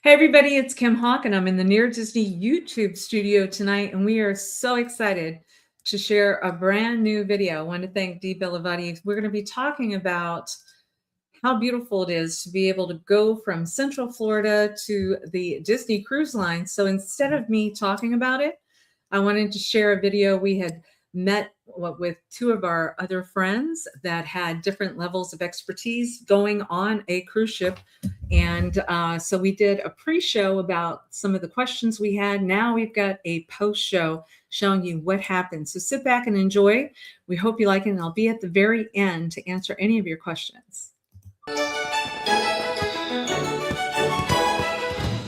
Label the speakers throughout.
Speaker 1: Hey everybody, it's Kim Hawk and I'm in the Near Disney YouTube studio tonight and we are so excited to share a brand new video. I want to thank Dee Bellavati. We're going to be talking about how beautiful it is to be able to go from Central Florida to the Disney Cruise Line. So instead of me talking about it, I wanted to share a video. We had met with two of our other friends that had different levels of expertise going on a cruise ship. And so we did a pre-show about some of the questions we had. Now we've got a post-show showing you what happened. So sit back and enjoy. We hope you like it, and I'll be at the very end to answer any of your questions.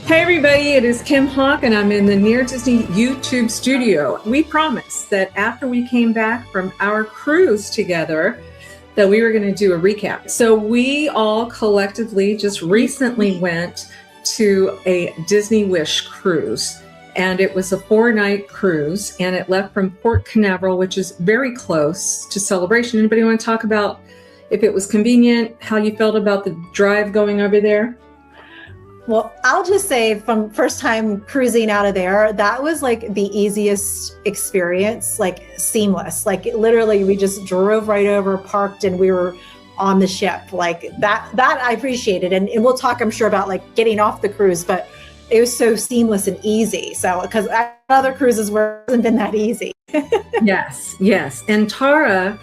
Speaker 1: Hey everybody, it is Kim Hawk and I'm in the Near Disney YouTube studio. We promised that after we came back from our cruise together that we were going to do a recap. So we all collectively just recently went to a Disney Wish cruise, and it was a 4-night cruise and it left from Port Canaveral, which is very close to Celebration. Anybody want to talk about if it was convenient, how you felt about the drive going over there?
Speaker 2: Well, I'll just say from first time cruising out of there, that was like the easiest experience, like seamless. Like literally we just drove right over, parked, and we were on the ship. Like that I appreciated. And we'll talk, I'm sure, about like getting off the cruise, but it was so seamless and easy. So, because other cruises hasn't been that easy.
Speaker 1: Yes. And Tara,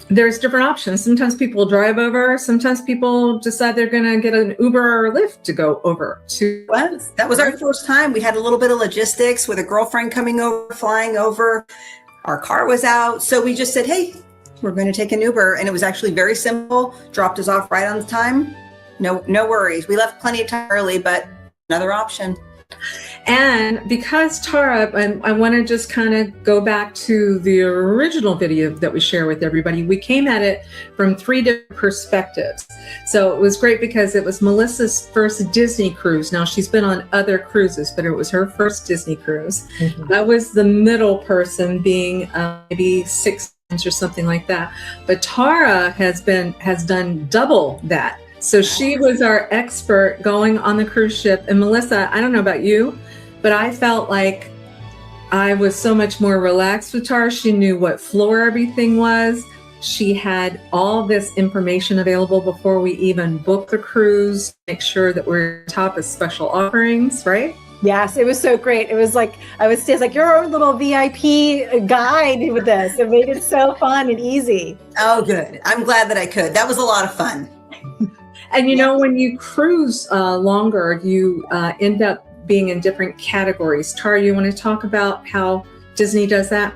Speaker 1: there's different options. Sometimes people drive over. Sometimes people decide they're going to get an Uber or Lyft to go over to.
Speaker 3: That was our first time. We had a little bit of logistics with a girlfriend coming over, flying over. Our car was out. So we just said, hey, we're going to take an Uber. And it was actually very simple. Dropped us off right on time. No worries. We left plenty of time early, but another option.
Speaker 1: And because Tara, I want to just kind of go back to the original video that we share with everybody. We came at it from 3 different perspectives. So it was great because it was Melissa's first Disney cruise. Now she's been on other cruises, but it was her first Disney cruise. Mm-hmm. I was the middle person, being maybe 6 months or something like that. But Tara has done double that. So she was our expert going on the cruise ship. And Melissa, I don't know about you, but I felt like I was so much more relaxed with Tara. She knew what floor everything was. She had all this information available before we even booked the cruise, make sure that we're top of special offerings, right?
Speaker 2: Yes, it was so great. It was like, I would say, it's like, you're our little VIP guide with this. It made it so fun and easy.
Speaker 3: Oh, good. I'm glad that I could. That was a lot of fun.
Speaker 1: And you know, when you cruise longer, you end up being in different categories. Tara, you want to talk about how Disney does that?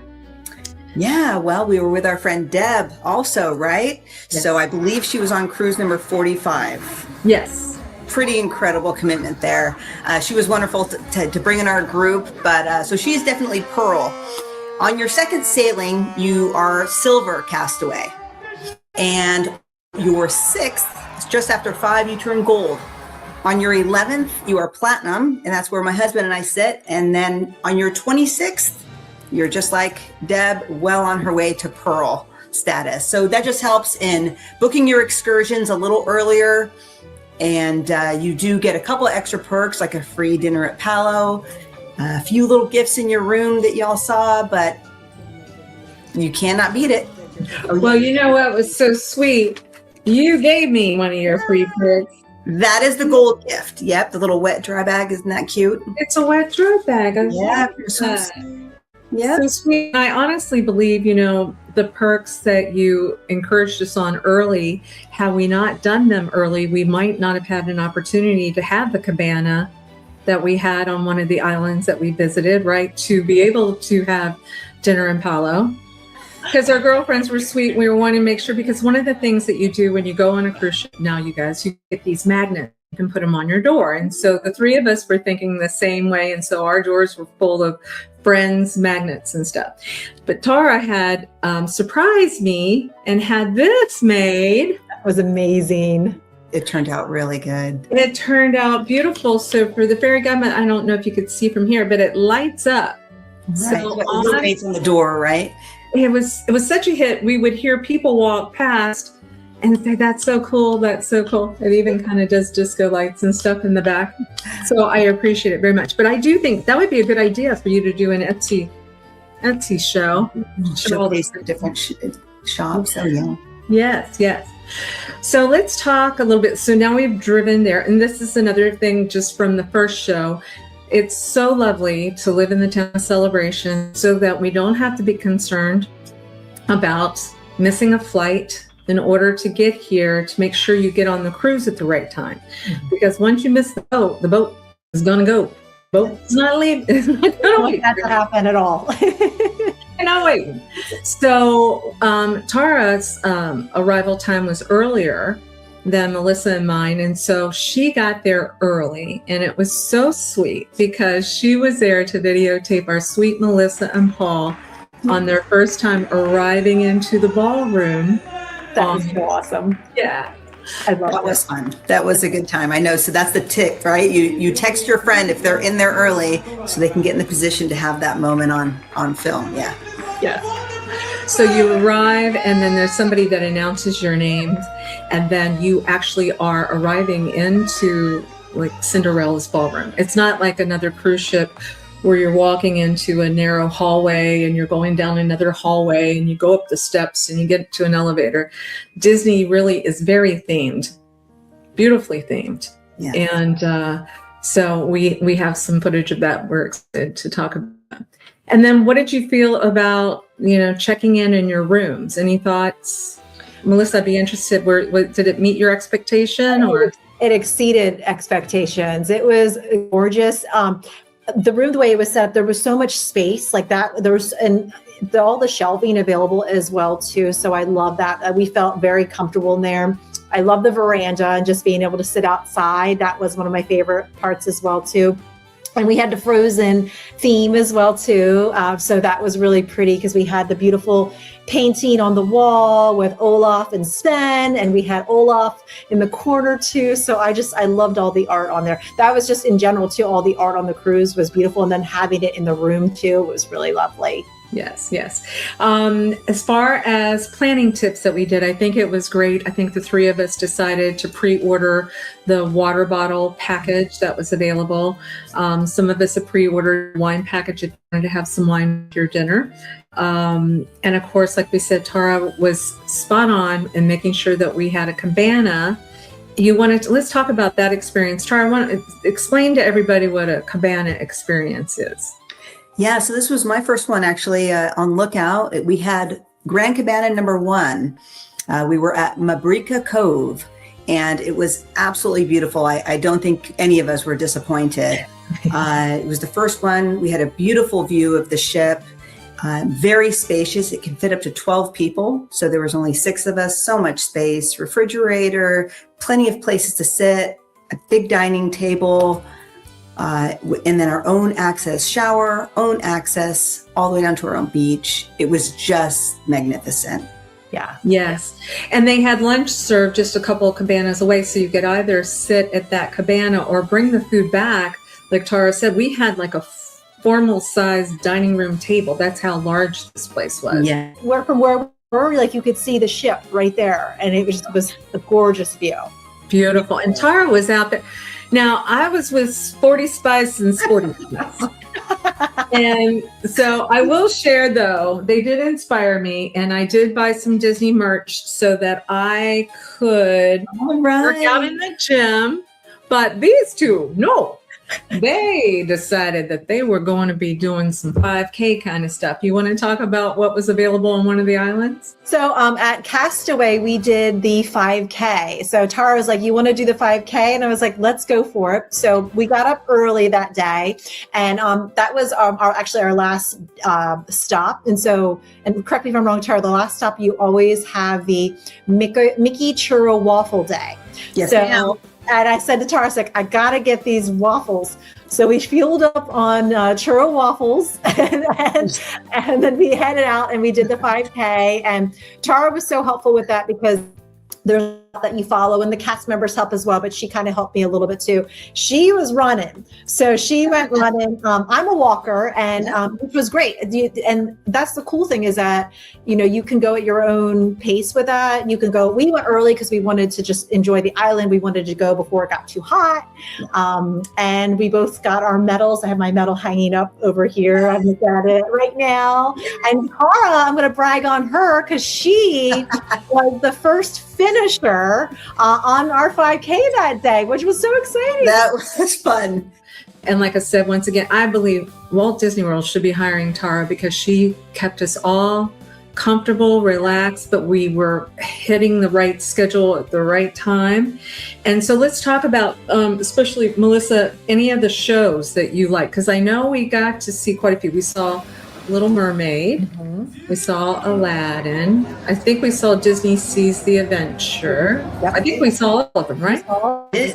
Speaker 3: Yeah, well, we were with our friend Deb also, right?
Speaker 1: Yes.
Speaker 3: So I believe she was on cruise number 45.
Speaker 1: Yes.
Speaker 3: Pretty incredible commitment there. She was wonderful to bring in our group, but so she's definitely Pearl. On your second sailing, you are Silver Castaway. And your 6th, just after 5, you turn gold. On your 11th, you are platinum, and that's where my husband and I sit. And then on your 26th, you're just like Deb, well on her way to Pearl status. So that just helps in booking your excursions a little earlier. And you do get a couple of extra perks, like a free dinner at Palo, a few little gifts in your room that y'all saw, but you cannot beat it.
Speaker 1: Well, you know what was so sweet? You gave me one of your free perks.
Speaker 3: That is the gold gift. Yep, the little wet dry bag. Isn't that cute?
Speaker 1: It's a wet dry bag.
Speaker 3: Yeah.
Speaker 1: Yeah. So sweet. I honestly believe, you know, the perks that you encouraged us on early, had we not done them early, we might not have had an opportunity to have the cabana that we had on one of the islands that we visited, right? To be able to have dinner in Palo. Because our girlfriends were sweet. We were wanting to make sure, because one of the things that you do when you go on a cruise ship now, you guys, you get these magnets. You can put them on your door. And so the 3 of us were thinking the same way. And so our doors were full of friends, magnets and stuff. But Tara had surprised me and had this made.
Speaker 2: That was amazing.
Speaker 3: It turned out really good.
Speaker 1: It turned out beautiful. So for the fairy godmother, I don't know if you could see from here, but it lights up.
Speaker 3: Right. So illuminates on the door, right?
Speaker 1: It was such a hit. We would hear people walk past and say, that's so cool. That's so cool. It even kind of does disco lights and stuff in the back. So I appreciate it very much. But I do think that would be a good idea for you to do an Etsy show.
Speaker 3: Showcase the different shops. Oh, yeah.
Speaker 1: Yes, yes. So let's talk a little bit. So now we've driven there. And this is another thing just from the first show. It's so lovely to live in the town of Celebration so that we don't have to be concerned about missing a flight in order to get here, to make sure you get on the cruise at the right time. Because once you miss the boat is going to go. Boat's not leaving. It's not going to wait.
Speaker 2: That happen at all.
Speaker 1: Not waiting. So Tara's arrival time was earlier than Melissa and mine, and so she got there early, and it was so sweet because she was there to videotape our sweet Melissa and Paul on their first time arriving into the ballroom.
Speaker 2: That was so awesome.
Speaker 1: Yeah.
Speaker 2: I love
Speaker 3: That was fun. That was a good time. I know. So that's the tip, right? You text your friend if they're in there early so they can get in the position to have that moment on film. Yeah.
Speaker 1: Yes. So you arrive, and then there's somebody that announces your names, and then you actually are arriving into like Cinderella's ballroom. It's not like another cruise ship where you're walking into a narrow hallway and you're going down another hallway and you go up the steps and you get to an elevator. Disney really is very themed, beautifully themed.
Speaker 3: Yeah.
Speaker 1: And so we have some footage of that we're excited to talk about. And then what did you feel about, checking in your rooms? Any thoughts? Melissa, I'd be interested. Did it meet your expectation, or?
Speaker 2: It exceeded expectations. It was gorgeous. The room, the way it was set up, there was so much space like that. There was all the shelving available as well too. So I love that. We felt very comfortable in there. I love the veranda and just being able to sit outside. That was one of my favorite parts as well too. And we had the Frozen theme as well too. So that was really pretty because we had the beautiful painting on the wall with Olaf and Sven, and we had Olaf in the corner too. So I loved all the art on there. That was just in general too. All the art on the cruise was beautiful. And then having it in the room too was really lovely.
Speaker 1: Yes, yes. As far as planning tips that we did, I think it was great. I think the three of us decided to pre-order the water bottle package that was available. Some of us have pre-ordered wine package if you wanted to have some wine with your dinner. And of course, like we said, Tara was spot on in making sure that we had a cabana. Let's talk about that experience. Tara, I want to explain to everybody what a cabana experience is.
Speaker 3: Yeah, so this was my first one actually on Lookout. We had Grand Cabana number 1. We were at Mabrika Cove, and it was absolutely beautiful. I don't think any of us were disappointed. It was the first one. We had a beautiful view of the ship, very spacious. It can fit up to 12 people. So there was only 6 of us, so much space, refrigerator, plenty of places to sit, a big dining table, and then our own access shower, own access all the way down to our own beach. It was just magnificent.
Speaker 2: Yeah.
Speaker 1: Yes. And they had lunch served just a couple of cabanas away. So you could either sit at that cabana or bring the food back. Like Tara said, we had like a formal sized dining room table. That's how large this place was.
Speaker 3: Yeah.
Speaker 2: From where we were, like you could see the ship right there. And it was a gorgeous view.
Speaker 1: Beautiful. And Tara was out there. Now, I was with Sporty Spice and Sporty Spice. And so I will share, though, they did inspire me, and I did buy some Disney merch so that I could work out in the gym. But these two, no. They decided that they were going to be doing some 5K kind of stuff. You want to talk about what was available on one of the islands?
Speaker 2: So at Castaway, we did the 5K. So Tara was like, you want to do the 5K? And I was like, let's go for it. So we got up early that day. And that was our last stop. And correct me if I'm wrong, Tara, the last stop, you always have the Mickey Churro Waffle Day.
Speaker 3: Yes,
Speaker 2: so, and I said to Tara, I got to get these waffles. So we fueled up on churro waffles and then we headed out and we did the 5K. And Tara was so helpful with that because there's that you follow, and the cast members help as well, but she kind of helped me a little bit too. She was running. So she went running. I'm a walker, and which was great. And that's the cool thing is that, you know, you can go at your own pace with that. You can go, we went early because we wanted to just enjoy the island. We wanted to go before it got too hot. And we both got our medals. I have my medal hanging up over here. I'm looking at it right now. And Tara, I'm going to brag on her because she was the first finisher on our 5K that day, which was so exciting.
Speaker 3: That was fun.
Speaker 1: And like I said, once again, I believe Walt Disney World should be hiring Tara because she kept us all comfortable, relaxed, but we were hitting the right schedule at the right time. And so let's talk about, especially Melissa, any of the shows that you like, because I know we got to see quite a few. We saw Little Mermaid, we saw Aladdin, I think we saw Disney Sees the Adventure. I think we saw all of them, right?
Speaker 3: We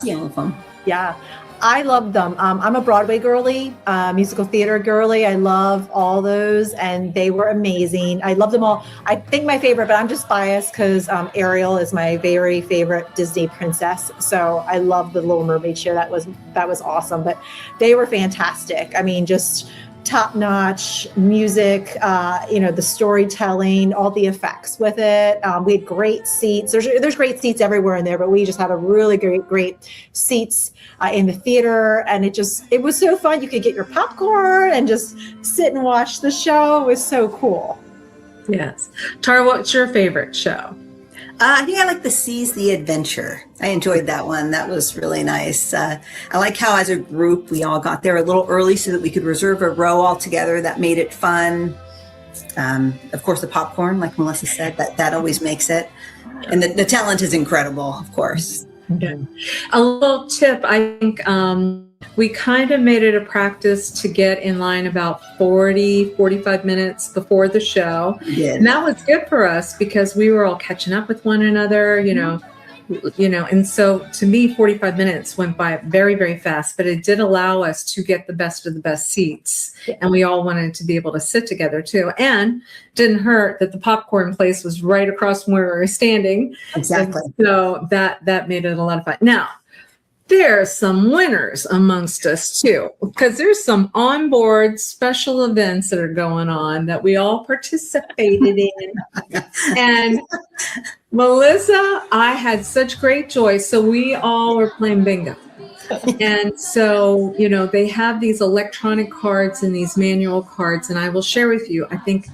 Speaker 3: saw all of them.
Speaker 2: Yeah. I love them. I'm a Broadway girly, musical theater girly. I love all those, and they were amazing. I love them all. I think my favorite, but I'm just biased because Ariel is my very favorite Disney princess. So I love the Little Mermaid show. That was awesome. But they were fantastic. I mean, just top-notch music, the storytelling, all the effects with it. We had great seats. There's great seats everywhere in there, but we just had a really great seats in the theater, and it was so fun. You could get your popcorn and just sit and watch the show. It was so cool.
Speaker 1: Yes. Tara, what's your favorite show?
Speaker 3: I think I like the Seas the Adventure. I enjoyed that one. That was really nice. I like how as a group, we all got there a little early so that we could reserve a row all together. That made it fun. Of course, the popcorn, like Melissa said, that always makes it. And the talent is incredible, of course.
Speaker 1: Yeah. A little tip, I think we kind of made it a practice to get in line about 45 minutes before the show. And that was good for us because we were all catching up with one another, and so to me, 45 minutes went by very, very fast, but it did allow us to get the best of the best seats. And we all wanted to be able to sit together too. And didn't hurt that the popcorn place was right across from where we were standing.
Speaker 3: Exactly.
Speaker 1: And so that made it a lot of fun. Now, there's some winners amongst us too, because there's some onboard special events that are going on that we all participated in. And Melissa, I had such great joy. So we all were playing bingo. And so, they have these electronic cards and these manual cards, and I will share with you, I think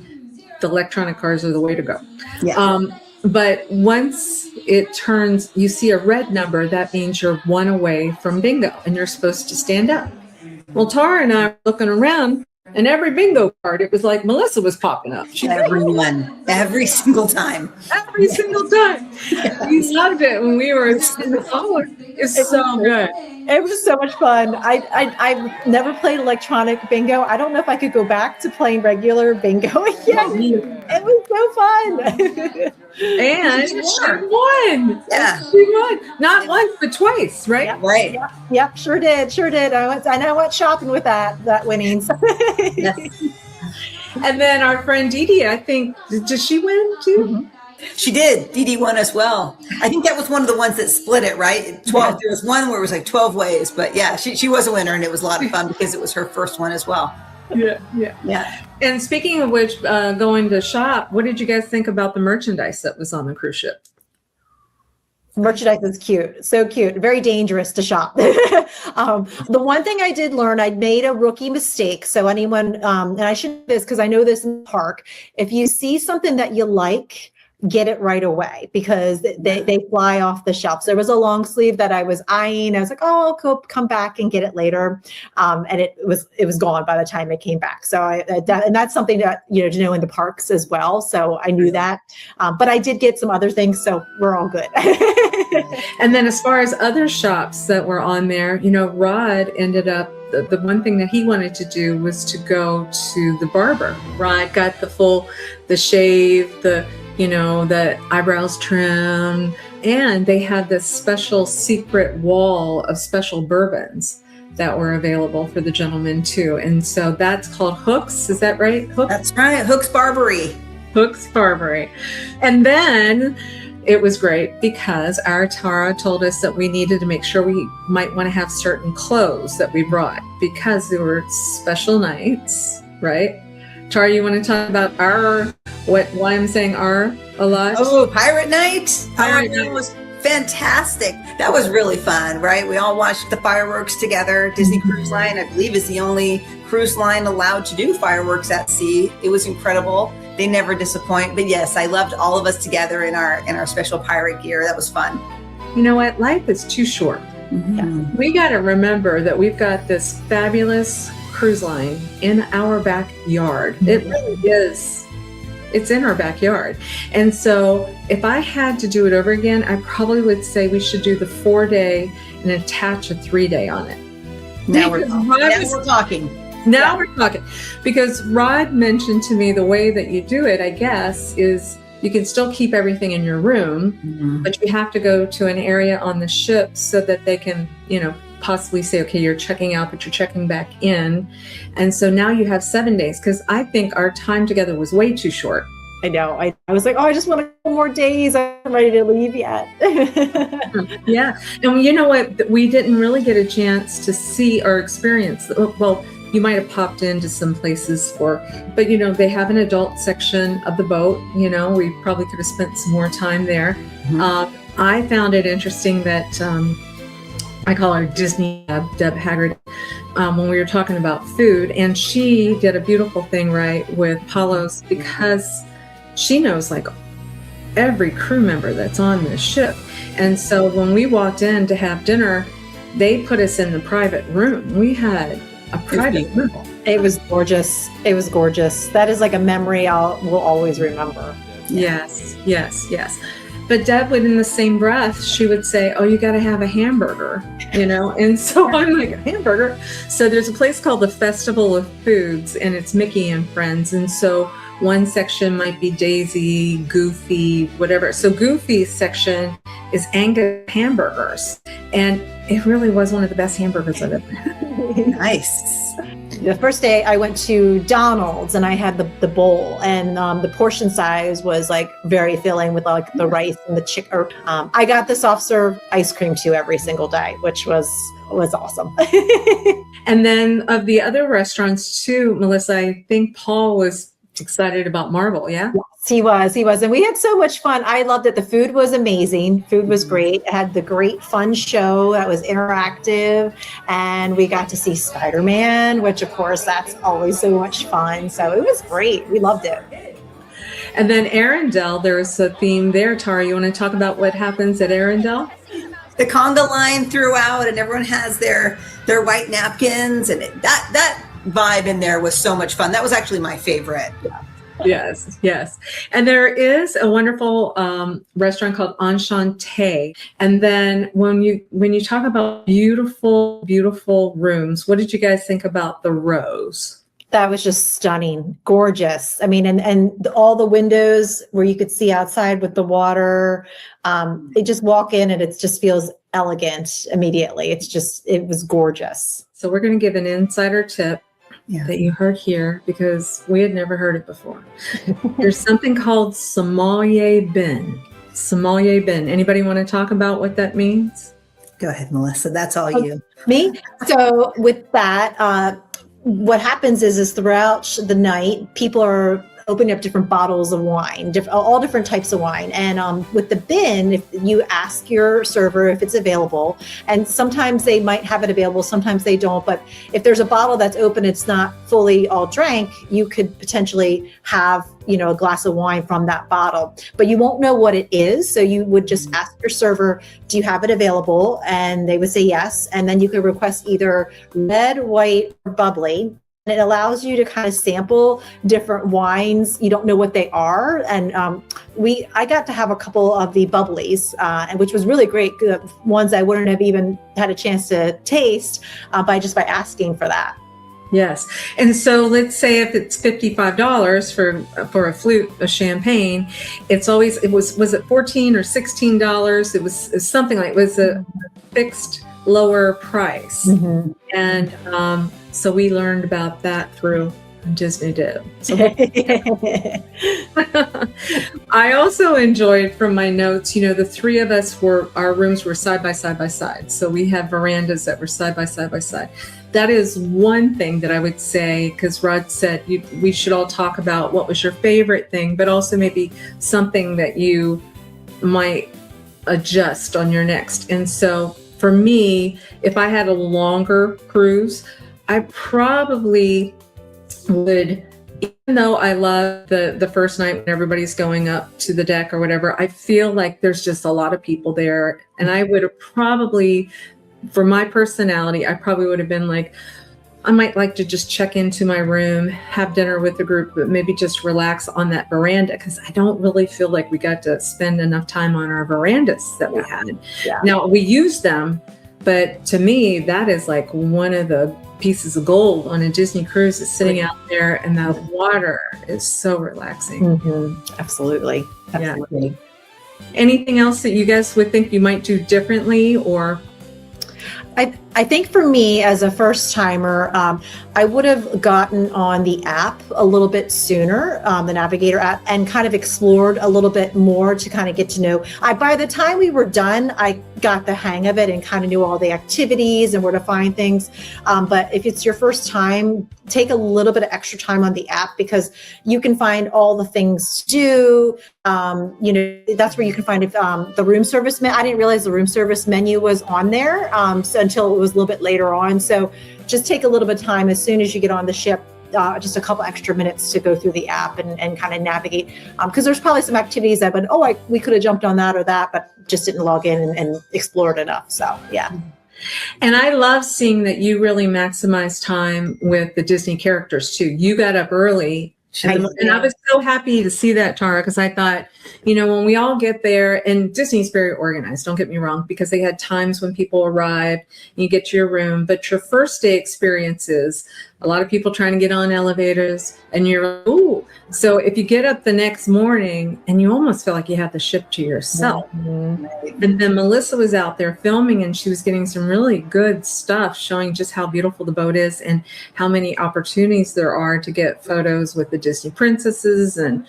Speaker 1: the electronic cards are the way to go.
Speaker 3: Yeah.
Speaker 1: But once it turns, you see a red number, that means you're one away from bingo and you're supposed to stand up. Well, Tara and I were looking around, and every bingo card, it was like Melissa was popping up.
Speaker 3: Everyone, every single time.
Speaker 1: Every single time. We loved it when we were in the forward. It's so good.
Speaker 2: It was so much fun. I've never played electronic bingo. I don't know if I could go back to playing regular bingo again. It was so fun.
Speaker 1: And she won.
Speaker 3: Yeah.
Speaker 1: She won. Not once, but twice, right?
Speaker 2: Yep.
Speaker 3: Right.
Speaker 2: Yep. Sure did. I went shopping with that winnings.
Speaker 3: Yes.
Speaker 1: And then our friend Dee Dee, I think, did she win too?
Speaker 2: Mm-hmm.
Speaker 3: She did. Dee Dee won as well. I think that was one of the ones that split it, right? 12. There was one where it was like 12 ways, but yeah, she was a winner, and it was a lot of fun because it was her first one as well.
Speaker 1: Yeah. And speaking of which, going to shop, what did you guys think about the merchandise that was on the cruise ship?
Speaker 2: Merchandise is cute. So cute. Very dangerous to shop. The one thing I did learn, I made a rookie mistake. So anyone, and I should do this because I know this in the park, if you see something that you like, get it right away because they fly off the shelves. There was a long sleeve that I was eyeing. I was like, oh, I'll come back and get it later. And it was gone by the time it came back. So and that's something that, to know in the parks as well. So I knew that, but I did get some other things. So we're all good.
Speaker 1: And then as far as other shops that were on there, Rod ended up, the one thing that he wanted to do was to go to the barber. Rod got the shave, the eyebrows trim, and they had this special secret wall of special bourbons that were available for the gentlemen too. And so that's called Hooks. Is that right? Hooks?
Speaker 3: That's right. Hooks Barbery.
Speaker 1: Hooks Barbery. And then It was great because our Tara told us that we needed to make sure we might want to have certain clothes that we brought because there were special nights, right? Tara, you want to talk about why I'm saying our a lot?
Speaker 3: Oh, Pirate Night.
Speaker 1: Pirate
Speaker 3: That
Speaker 1: Night
Speaker 3: was fantastic. That was really fun, right? We all watched the fireworks together. Disney Cruise Line, I believe, is the only cruise line allowed to do fireworks at sea. It was incredible. They never disappoint. But yes, I loved all of us together in our special pirate gear. That was fun.
Speaker 1: You know what? Life is too short.
Speaker 3: Mm-hmm.
Speaker 1: We got to remember that we've got this fabulous cruise line in our backyard. It really is. It's in our backyard. And so if I had to do it over again, I probably would say we should do the 4-day and attach a 3-day on it.
Speaker 3: Now we're talking.
Speaker 1: Now we're talking. Because Rod mentioned to me the way that you do it, I guess, is you can still keep everything in your room, but you have to go to an area on the ship so that they can, possibly say, okay, you're checking out, but you're checking back in. And so now you have 7 days, because I think our time together was way too short.
Speaker 2: I know. I was like, I just want a couple more days. I'm ready to leave yet.
Speaker 1: Yeah. And you know what? We didn't really get a chance to see or experience. Well, you might have popped into some places but they have an adult section of the boat. We probably could have spent some more time there. Mm-hmm. I found it interesting that I call her Disney Deb Haggard, when we were talking about food, and she did a beautiful thing right with Palos because she knows like every crew member that's on the ship. And so when we walked in to have dinner, they put us in the private room. We had a private room.
Speaker 2: It was gorgeous. It was gorgeous. That is like a memory we'll always remember.
Speaker 1: Yes. But Deb would, in the same breath, she would say, oh, you got to have a hamburger, And so I'm like, a hamburger? So there's a place called the Festival of Foods, and it's Mickey and Friends. And so one section might be Daisy, Goofy, whatever. So Goofy's section is Angus hamburgers. And it really was one of the best hamburgers I've ever had.
Speaker 3: Nice.
Speaker 2: The first day I went to Donald's and I had the bowl, and the portion size was like very filling with like the rice and the chicken. I got the soft serve ice cream too every single day, which was awesome.
Speaker 1: And then of the other restaurants too, Melissa, I think Paul was excited about Marvel. Yeah.
Speaker 2: Yes, he was. And we had so much fun. I loved it. The food was amazing. Food was great. It had the great fun show that was interactive. And we got to see Spider-Man, which of course, that's always so much fun. So it was great. We loved it.
Speaker 1: And then Arendelle, there's a theme there. Tara, you want to talk about what happens at Arendelle?
Speaker 3: The conga line throughout, and everyone has their white napkins, and that vibe in there was so much fun. That was actually my favorite.
Speaker 1: Yes. And there is a wonderful restaurant called Enchante. And then when you talk about beautiful, beautiful rooms, what did you guys think about the Rose?
Speaker 2: That was just stunning, gorgeous. I mean, and all the windows where you could see outside with the water, they just walk in and it just feels elegant immediately. It was gorgeous.
Speaker 1: So we're going to give an insider tip. Yeah. That you heard here because we had never heard it before. There's something called sommelier bin. Sommelier bin. Anybody want to talk about what that means?
Speaker 3: Go ahead, Melissa. That's all you.
Speaker 2: Me? So with that, what happens is throughout the night, people are opening up different bottles of wine, all different types of wine. And with the bin, if you ask your server if it's available, and sometimes they might have it available, sometimes they don't. But if there's a bottle that's open, it's not fully all drank, you could potentially have, a glass of wine from that bottle, but you won't know what it is. So you would just ask your server, do you have it available? And they would say yes. And then you could request either red, white, or bubbly. It allows you to kind of sample different wines. You don't know what they are. And I got to have a couple of the bubblies, and which was really great. Ones I wouldn't have even had a chance to taste by asking for that.
Speaker 1: Yes. And so let's say if it's $55 for a flute of champagne, was it $14 or $16? It was something like, it was a fixed lower price. Mm-hmm. And so we learned about that through Disney did. So I also enjoyed from my notes, the three of us our rooms were side by side by side. So we had verandas that were side by side by side. That is one thing that I would say, because Rod said we should all talk about what was your favorite thing, but also maybe something that you might adjust on your next. And so for me, if I had a longer cruise, I probably would, even though I love the first night when everybody's going up to the deck or whatever, I feel like there's just a lot of people there. And I would have probably, for my personality, I probably would have been like, I might like to just check into my room, have dinner with the group, but maybe just relax on that veranda, because I don't really feel like we got to spend enough time on our verandas that we had. Yeah. Now, we used them, but to me, that is like one of the pieces of gold on a Disney cruise, is sitting out there, and the water is so relaxing.
Speaker 2: Mm-hmm. Absolutely. Absolutely.
Speaker 1: Yeah. Anything else that you guys would think you might do differently? Or
Speaker 2: I think for me as a first timer, I would have gotten on the app a little bit sooner, the Navigator app, and kind of explored a little bit more to kind of get to know. By the time we were done, I got the hang of it and kind of knew all the activities and where to find things. But if it's your first time, take a little bit of extra time on the app, because you can find all the things to do. That's where you can find the room service. I didn't realize the room service menu was on there until it was a little bit later on. So just take a little bit of time as soon as you get on the ship, just a couple extra minutes to go through the app and kind of navigate. Because there's probably some activities that we could have jumped on that or that, but just didn't log in and explored enough. So, yeah.
Speaker 1: And I love seeing that you really maximize time with the Disney characters too. You got up early. And I was so happy to see that, Tara, because I thought, when we all get there, and Disney's very organized, don't get me wrong, because they had times when people arrived and you get to your room, but your first day experiences, a lot of people trying to get on elevators, and you're, ooh. So if you get up the next morning and you almost feel like you have the ship to yourself. Mm-hmm. And then Melissa was out there filming, and she was getting some really good stuff showing just how beautiful the boat is and how many opportunities there are to get photos with the Disney princesses and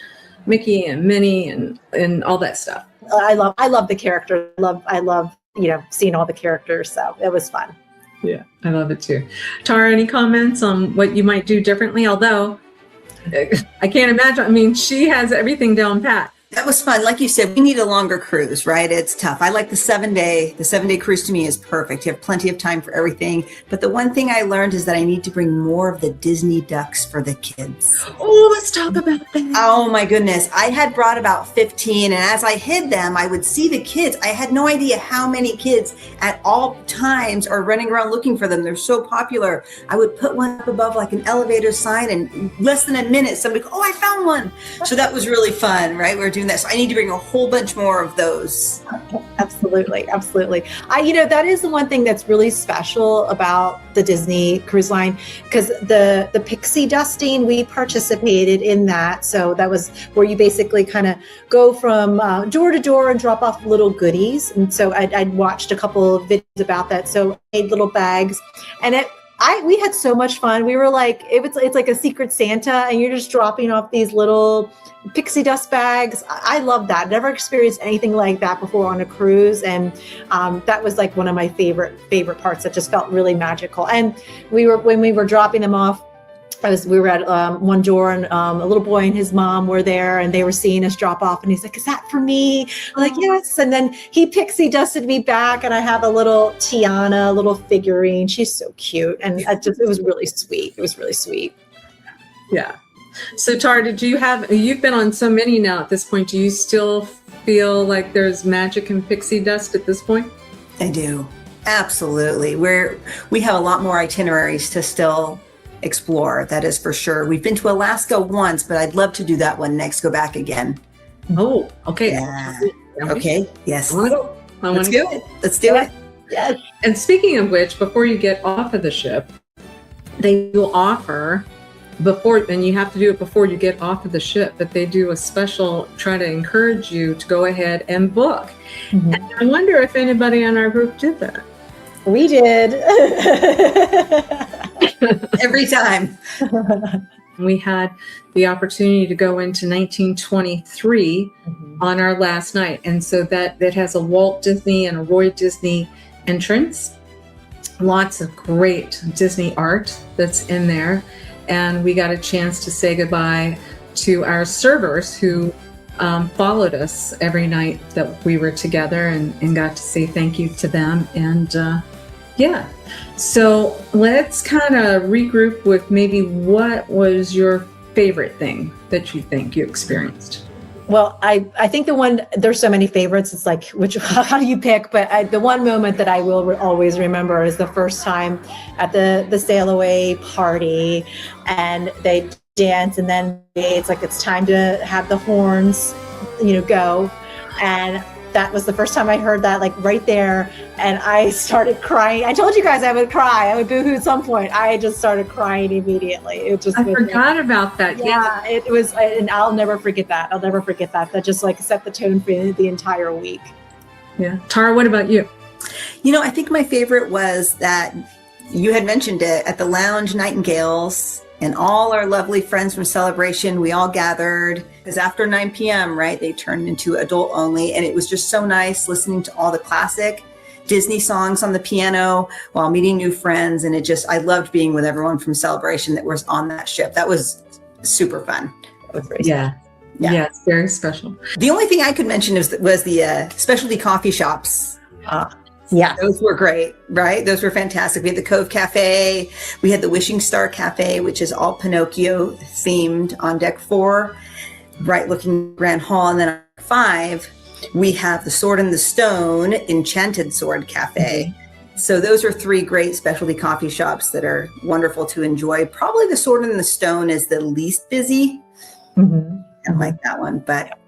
Speaker 1: Mickey and Minnie and all that stuff.
Speaker 2: I love the character. I love seeing all the characters. So it was fun.
Speaker 1: Yeah, I love it too. Tara, any comments on what you might do differently? Although I can't imagine. I mean, she has everything down pat.
Speaker 3: That was fun. Like you said, we need a longer cruise, right? It's tough. I like the 7-day. The 7-day cruise to me is perfect. You have plenty of time for everything. But the one thing I learned is that I need to bring more of the Disney ducks for the kids.
Speaker 1: Oh, let's talk about that.
Speaker 3: Oh my goodness. I had brought about 15, and as I hid them, I would see the kids. I had no idea how many kids at all times are running around looking for them. They're so popular. I would put one up above like an elevator sign, and in less than a minute, somebody go, oh, I found one. So that was really fun, right? We're doing that. So I need to bring a whole bunch more of those.
Speaker 2: Absolutely. That is the one thing that's really special about the Disney Cruise Line, because the pixie dusting, we participated in that. So that was where you basically kind of go from door to door and drop off little goodies. And so I'd watched a couple of videos about that. So I made little bags, and we had so much fun. We were like, it's like a secret Santa, and you're just dropping off these little pixie dust bags. I love that. Never experienced anything like that before on a cruise. And that was like one of my favorite parts that just felt really magical. And when we were dropping them off, we were at one door, and a little boy and his mom were there, and they were seeing us drop off, and he's like, is that for me? I'm like, yes. And then he pixie dusted me back, and I have a little Tiana, a little figurine. She's so cute. And it was really sweet. It was really sweet.
Speaker 1: Yeah. So Tara, you've been on so many now at this point, do you still feel like there's magic and pixie dust at this point?
Speaker 3: I do. Absolutely. We have a lot more itineraries to still explore. That is for sure. We've been to Alaska once, but I'd love to do that one next, go back again.
Speaker 1: Oh, okay.
Speaker 3: Yeah. Okay. Yes.
Speaker 1: Let's
Speaker 3: do it. Let's do it.
Speaker 2: Yes.
Speaker 1: And speaking of which, before you get off of the ship, they will offer and you have to do it before you get off of the ship, but they do a special, try to encourage you to go ahead and book. Mm-hmm. And I wonder if anybody on our group did that.
Speaker 2: We did.
Speaker 3: Every time.
Speaker 1: We had the opportunity to go into 1923 on our last night. And so that has a Walt Disney and a Roy Disney entrance. Lots of great Disney art that's in there. And we got a chance to say goodbye to our servers who followed us every night that we were together, and got to say thank you to them. And yeah, so let's kind of regroup with maybe what was your favorite thing that you think you experienced?
Speaker 2: Well, I think there's so many favorites. It's like, how do you pick? But the one moment that I will always remember is the first time at the sail away party, and they dance, and then it's like, it's time to have the horns, go. And that was the first time I heard that, like right there. And I started crying. I told you guys I would cry. I would boohoo at some point. I just started crying immediately.
Speaker 1: I forgot about that.
Speaker 2: Yeah, it was, and I'll never forget that. That just like set the tone for the entire week.
Speaker 1: Yeah. Tara, what about you?
Speaker 3: I think my favorite was that you had mentioned it at the Lounge Nightingales, and all our lovely friends from Celebration, we all gathered, because after 9 p.m., right, they turned into adult only. And it was just so nice listening to all the classic Disney songs on the piano while meeting new friends. And I loved being with everyone from Celebration that was on that ship. That was super fun.
Speaker 1: Yeah, it's very special.
Speaker 3: The only thing I could mention was the specialty coffee shops.
Speaker 2: Yeah,
Speaker 3: those were great, right? Those were fantastic. We had the Cove Cafe. We had the Wishing Star Cafe, which is all Pinocchio themed on deck 4, right looking Grand Hall. And then on 5, we have the Sword and the Stone Enchanted Sword Cafe. So those are 3 great specialty coffee shops that are wonderful to enjoy. Probably the Sword and the Stone is the least busy. I like that one, but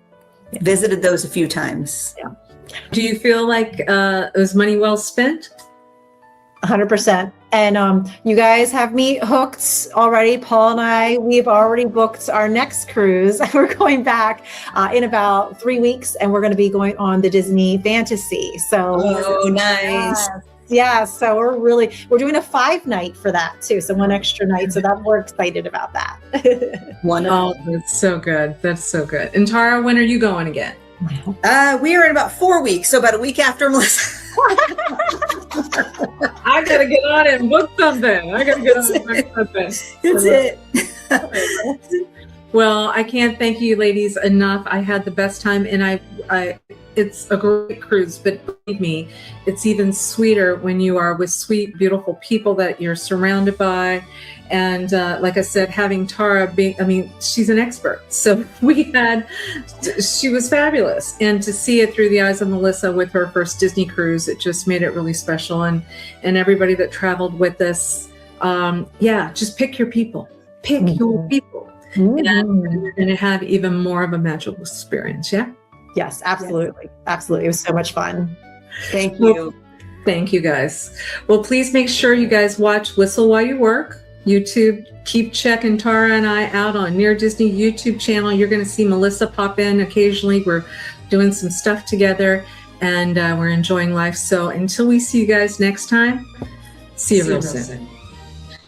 Speaker 3: visited those a few times.
Speaker 2: Yeah.
Speaker 1: Do you feel like it was money well spent?
Speaker 2: 100%. And you guys have me hooked already. Paul and we've already booked our next cruise. We're going back in about 3 weeks, and we're going to be going on the Disney Fantasy. So,
Speaker 3: nice.
Speaker 2: Yeah, so we're doing a 5-night for that too. So 1 extra night. So we're excited about that.
Speaker 3: Wonderful.
Speaker 1: Oh, that's so good. That's so good. And Tara, when are you going again?
Speaker 3: We are in about 4 weeks, so about a week after Melissa.
Speaker 1: I gotta get on it and book something. That's it. Well, I can't thank you ladies enough. I had the best time, and it's a great cruise, but believe me, it's even sweeter when you are with sweet, beautiful people that you're surrounded by. And like I said, having Tara she's an expert. So she was fabulous. And to see it through the eyes of Melissa with her first Disney cruise, it just made it really special. And everybody that traveled with us, just pick your people. Pick your people. And you're going to have even more of a magical experience. Yeah.
Speaker 2: Yes, absolutely. Yes. Absolutely. It was so much fun.
Speaker 3: Thank you.
Speaker 1: Thank you guys. Well, please make sure you guys watch Whistle While You Work. YouTube. Keep checking Tara and I out on Near Disney YouTube channel. You're going to see Melissa pop in occasionally. We're doing some stuff together, and we're enjoying life. So until we see you guys next time, see you real soon.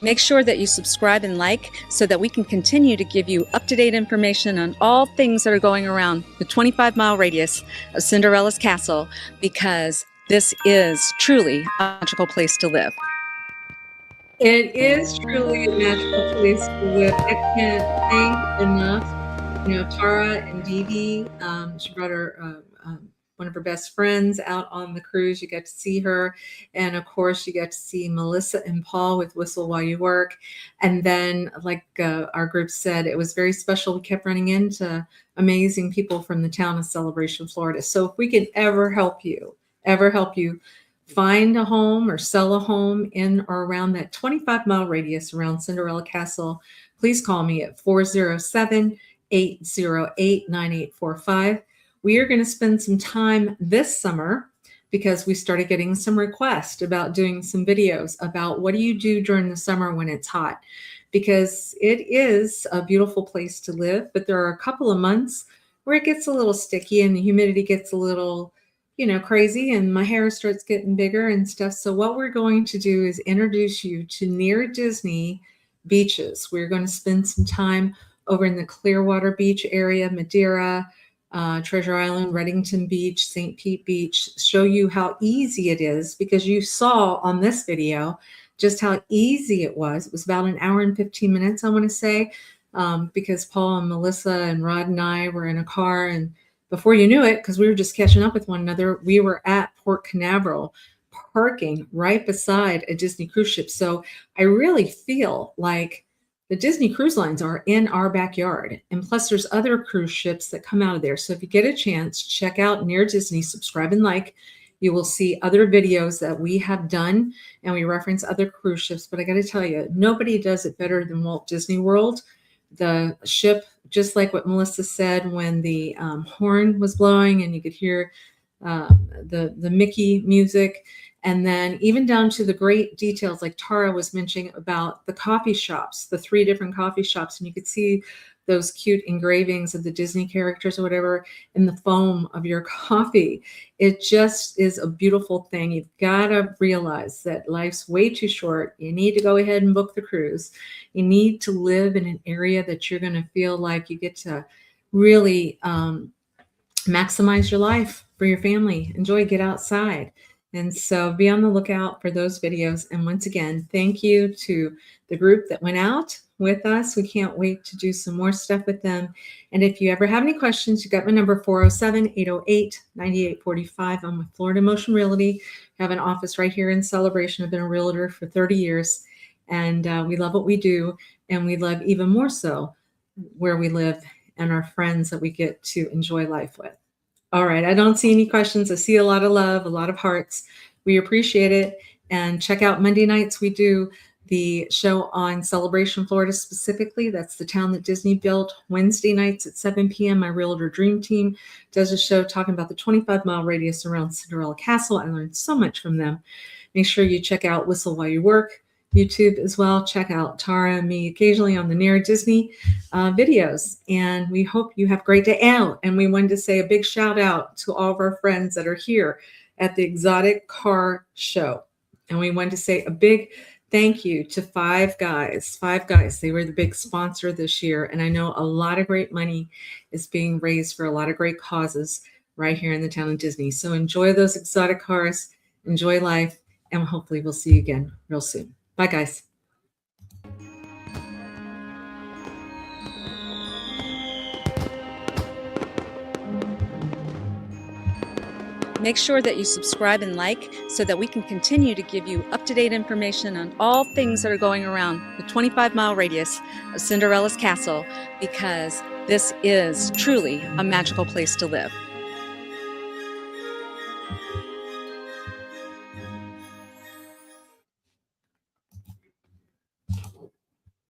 Speaker 4: Make sure that you subscribe and like so that we can continue to give you up-to-date information on all things that are going around the 25-mile radius of Cinderella's castle, because this is truly a magical place to live.
Speaker 1: It is truly a magical place to live. I can't thank enough, Tara and Dee Dee. She brought her one of her best friends out on the cruise. You get to see her. And of course, you get to see Melissa and Paul with Whistle While You Work. And then, like our group said, it was very special. We kept running into amazing people from the town of Celebration, Florida. So if we can ever help you find a home or sell a home in or around that 25-mile radius around Cinderella Castle, please call me at 407-808-9845. We are going to spend some time this summer, because we started getting some requests about doing some videos about what do you do during the summer when it's hot, because it is a beautiful place to live, but there are a couple of months where it gets a little sticky and the humidity gets a little crazy, and my hair starts getting bigger and stuff. So what we're going to do is introduce you to Near Disney beaches. We're going to spend some time over in the Clearwater Beach area, Madeira, Treasure Island, Reddington Beach, St. Pete Beach, show you how easy it is, because you saw on this video just how easy it was. It was about an hour and 15 minutes, I want to say, because Paul and Melissa and Rod and I were in a car, and before you knew it, because we were just catching up with one another, we were at Port Canaveral, parking right beside a Disney cruise ship. So I really feel like the Disney cruise lines are in our backyard. And plus there's other cruise ships that come out of there. So if you get a chance, check out Near Disney, subscribe and like. You will see other videos that we have done, and we reference other cruise ships. But I got to tell you, nobody does it better than Walt Disney World. The ship, just like what Melissa said, when the horn was blowing and you could hear the Mickey music, and then even down to the great details, like Tara was mentioning about the coffee shops, the 3 different coffee shops, and you could see those cute engravings of the Disney characters or whatever in the foam of your coffee. It just is a beautiful thing. You've got to realize that life's way too short. You need to go ahead and book the cruise. You need to live in an area that you're going to feel like you get to really maximize your life for your family. Enjoy, get outside. And so be on the lookout for those videos. And once again, thank you to the group that went out with us. We can't wait to do some more stuff with them. And if you ever have any questions, you got my number, 407-808-9845. I'm with Florida Motion Realty. I have an office right here in Celebration. I've been a realtor for 30 years. And we love what we do. And we love even more so where we live and our friends that we get to enjoy life with. All right, I don't see any questions. I see a lot of love, a lot of hearts. We appreciate it. And check out Monday nights. We do the show on Celebration, Florida specifically. That's the town that Disney built. Wednesday nights at 7 p.m., my Realtor Dream Team does a show talking about the 25-mile radius around Cinderella Castle. I learned so much from them. Make sure you check out Whistle While You Work YouTube as well. Check out Tara and me occasionally on the Near Disney videos. And we hope you have a great day out. And we wanted to say a big shout out to all of our friends that are here at the Exotic Car Show. And we wanted to say a big thank you to Five Guys. Five Guys, they were the big sponsor this year. And I know a lot of great money is being raised for a lot of great causes right here in the town of Disney. So enjoy those exotic cars, enjoy life, and hopefully we'll see you again real soon. Bye, guys.
Speaker 4: Make sure that you subscribe and like so that we can continue to give you up-to-date information on all things that are going around the 25-mile radius of Cinderella's castle, because this is truly a magical place to live.